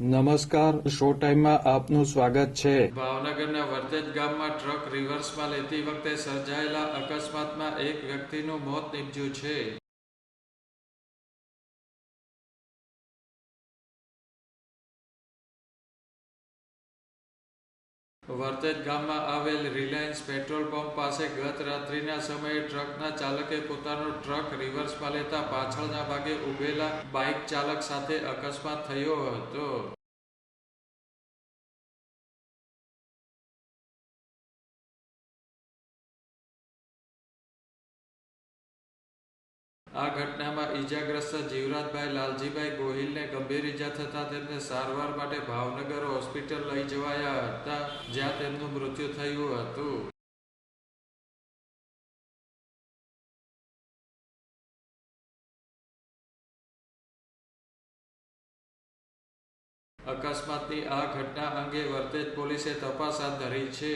નમસ્કાર, શો ટાઈમમાં આપનું સ્વાગત છે. ભાવનગરના વર્તેજ ગામમાં ટ્રક રિવર્સમાં લેતી વખતે સર્જાયેલા અકસ્માતમાં એક વ્યક્તિનું મોત નીપજ્યું છે. વર્તેજ ગામમાં આવેલ રિલાયન્સ પેટ્રોલ પંપ પાસે ગત રાત્રિના સમયે ટ્રકના ચાલકે પોતાનો ટ્રક રિવર્સમાં લેતા પાછળના ભાગે ઉભેલા બાઇક ચાલક સાથે અકસ્માત થયો હતો. આ ઘટનામાં ઈજાગ્રસ્ત જીવરાજભાઈ લાલજીભાઈ ગોહિલને ગંભીર ઈજા થતાં તેમને સારવાર માટે ભાવનગર હોસ્પિટલ લઈ જવાયા હતા, જ્યાં તેમનું મૃત્યુ થયું હતું. અકસ્માતની આ ઘટના અંગે વર્તેજ પોલીસે તપાસ હાથ ધરી છે.